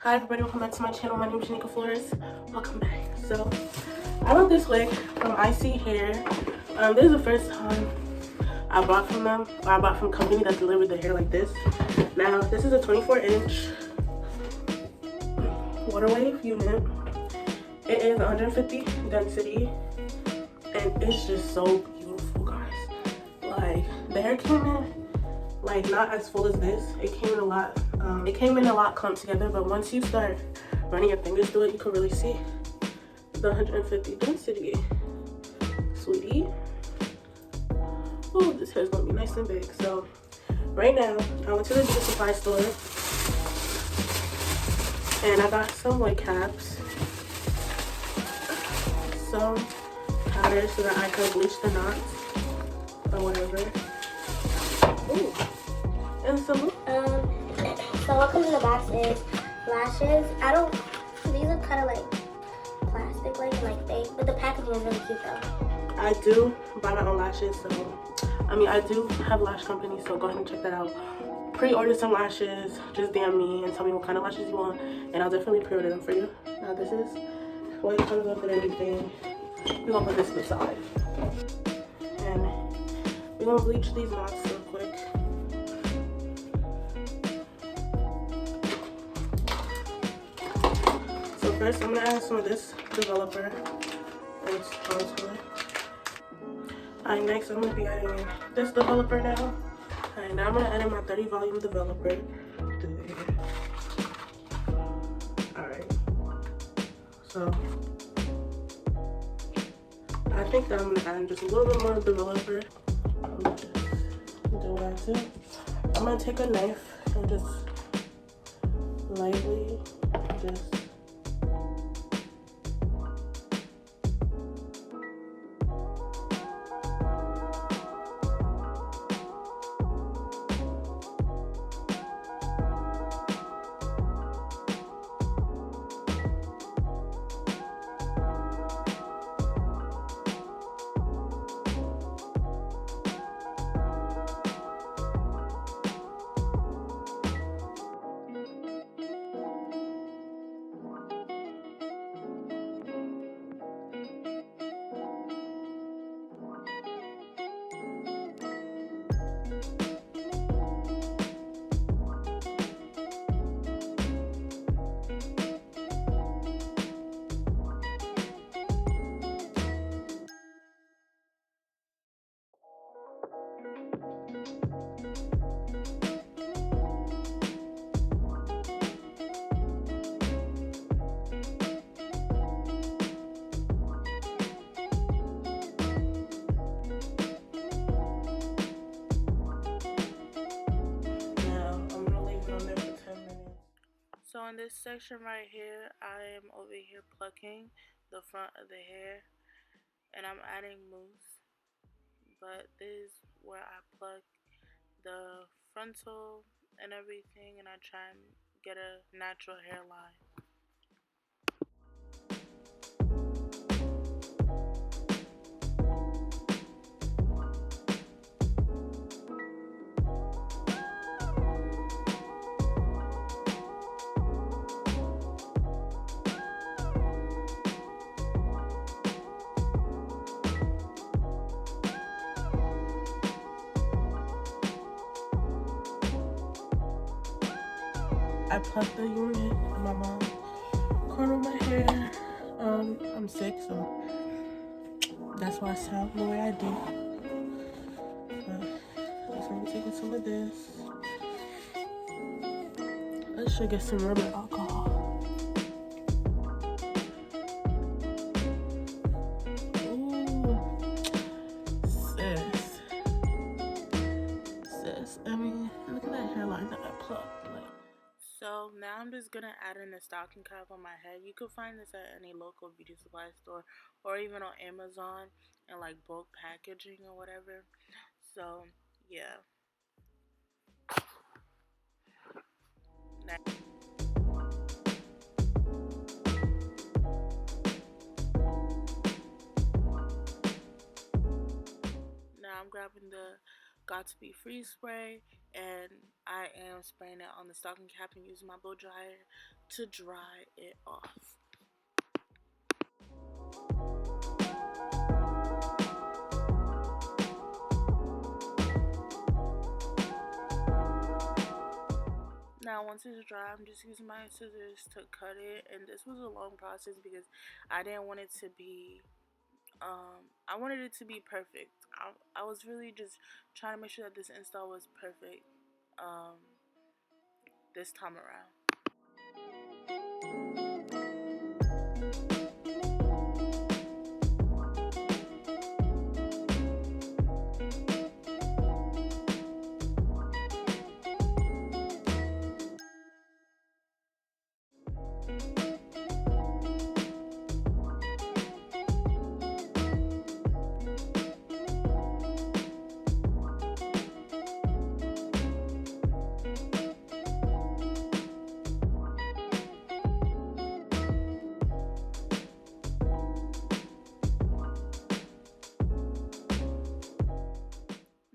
Hi everybody, welcome back to my channel. My name is Shanika Flores. Welcome back. So I bought this wig from ISEE Hair. This is the first time I bought from them, or I bought from a company that delivered the hair like this. Now this is a 24-inch water wave unit. It is 150 density and it's just so beautiful, guys. Like, the hair came in like not as full as this. It came in a lot clumped together, but once you start running your fingers through it, you can really see the 150 density. Sweetie. Oh, this hair is gonna be nice and big. So right now I went to the beauty supply store and I got some wig caps, some powder so that I could bleach the knots or whatever. Ooh. And some so what comes in the box is lashes. These are kind of like plastic like fake, but the packaging is really cute though. I do buy my own lashes, so I do have lash companies, so go ahead and check that out. Pre-order some lashes, just DM me and tell me what kind of lashes you want, and I'll definitely pre-order them for you. Now this is what it comes with and everything. We're gonna put this to the side. And we're gonna bleach these knots real quick. So first I'm gonna add some of this developer. Alright, next I'm gonna be adding this developer now. Alright, now I'm gonna add in my 30 volume developer. Alright. So I think that I'm gonna add in just a little bit more developer. Just do what I do. I'm gonna take a knife and just lightly just So in this section right here, I am over here plucking the front of the hair and I'm adding mousse, but this is where I pluck the frontal and everything and I try and get a natural hairline. I plucked the unit and my mom curled my hair. I'm sick, so that's why I sound the way I do. But so I'm taking some of this. I should get some rubbing alcohol. Ooh, sis. Look at that hairline that I plucked. So now I'm just gonna add in a stocking cap on my head. You can find this at any local beauty supply store or even on Amazon and like bulk packaging or whatever. So yeah. Now I'm grabbing the Got to Be Free spray and I am spraying it on the stocking cap and using my blow dryer to dry it off. Now once it's dry, I'm just using my scissors to cut it, and this was a long process because I didn't want it to be I wanted it to be perfect. I was really just trying to make sure that this install was perfect this time around.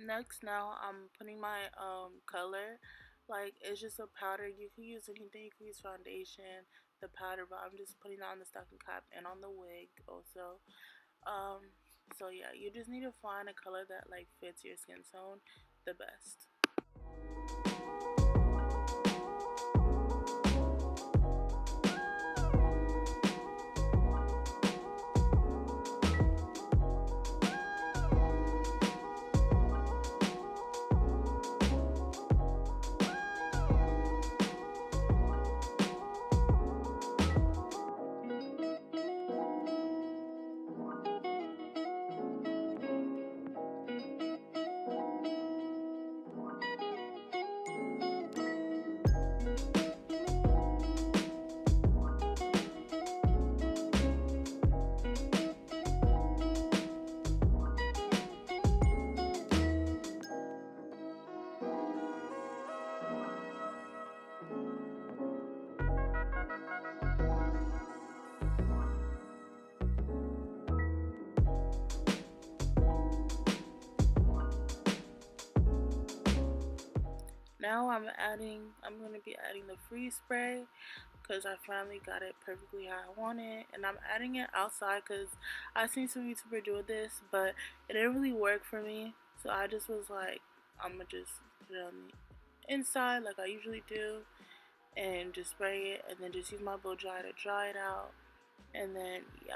Next, now I'm putting my color. Like, it's just a powder. You can use anything. You can use foundation, the powder, but I'm just putting it on the stocking cap and on the wig also. So yeah, you just need to find a color that like fits your skin tone the best. Now I'm going to be adding the freeze spray because I finally got it perfectly how I want it, and I'm adding it outside because I seen some YouTuber doing this, but it didn't really work for me, so I just was like, I'm gonna just put it on the inside like I usually do and just spray it, and then just use my blow dryer to dry it out, and then yeah.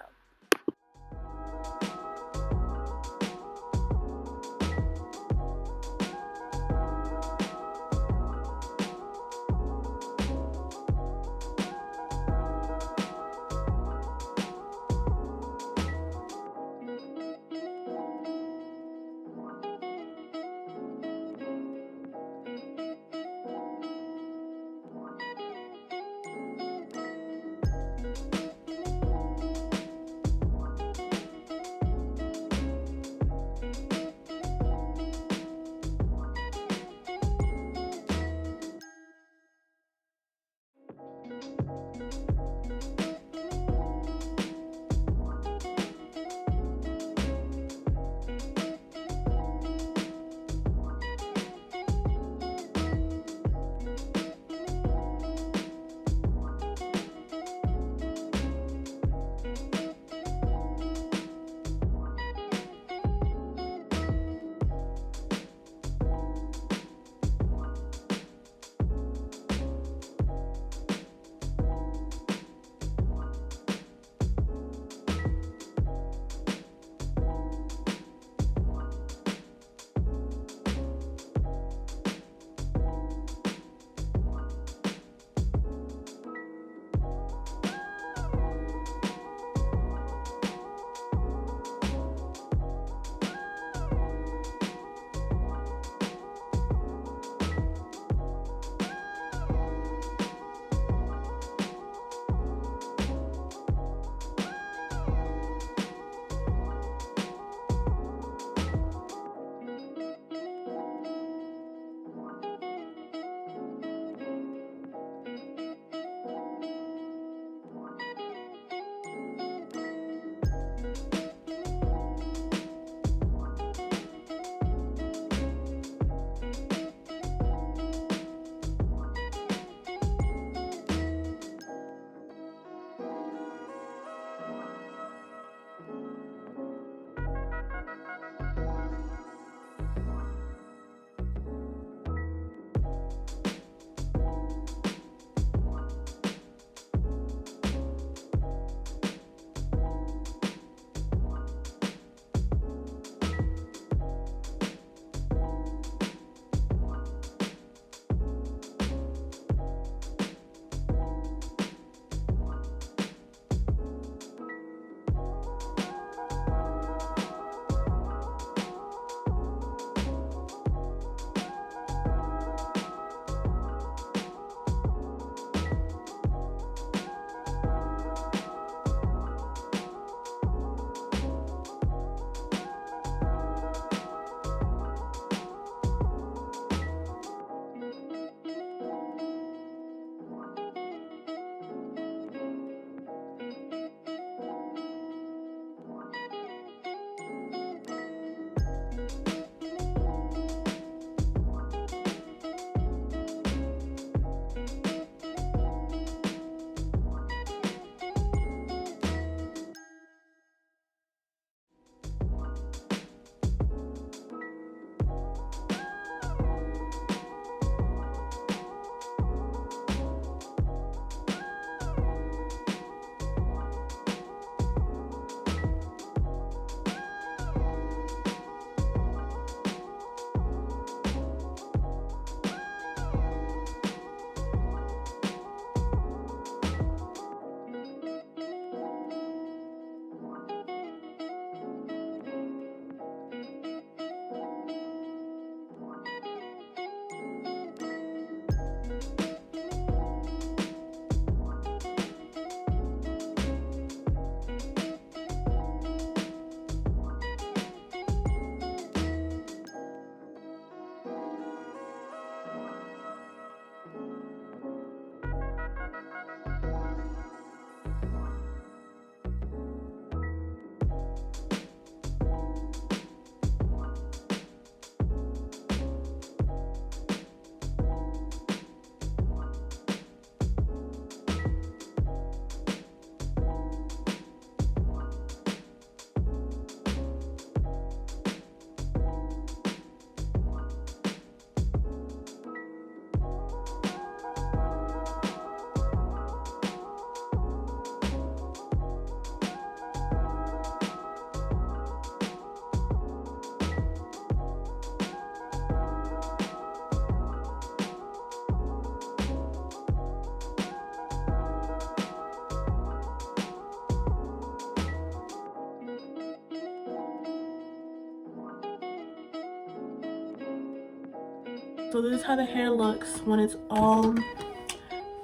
So this is how the hair looks when it's all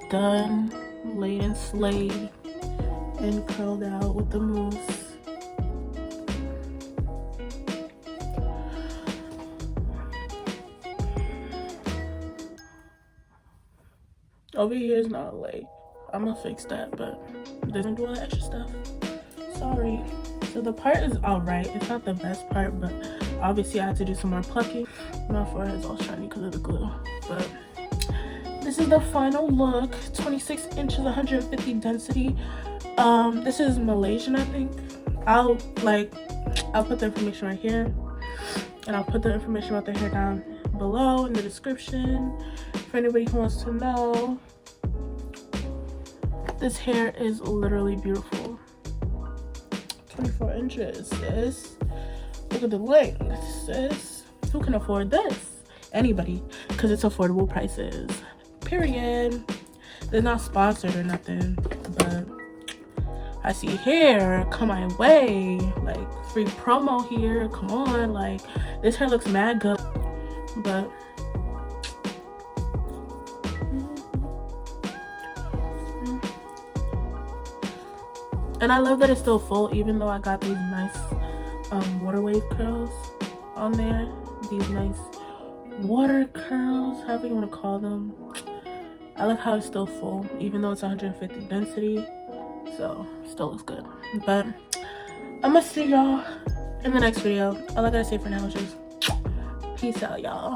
done, laid and slayed, and curled out with the mousse. Over here is not laid. I'm gonna fix that, but doesn't do all the extra stuff. Sorry. So the part is alright. It's not the best part, but obviously I had to do some more plucking. My forehead is all shiny because of the glue. But this is the final look. 26 inches, 150 density. This is Malaysian, I think. I'll put the information right here, and I'll put the information about the hair down below in the description for anybody who wants to know. This hair is literally beautiful. 24 inches, sis. Look at the length, sis. Who can afford this? Anybody, because it's affordable prices. Period. They're not sponsored or nothing, but ISEE Hair, come my way. Like, free promo here. Come on, like, this hair looks mad good, but and I love that it's still full, even though I got these nice water wave curls on there. These nice water curls, however you want to call them. I like how it's still full, even though it's 150 density. So, still looks good. But I'm gonna see y'all in the next video. All I gotta say for now is just peace out, y'all.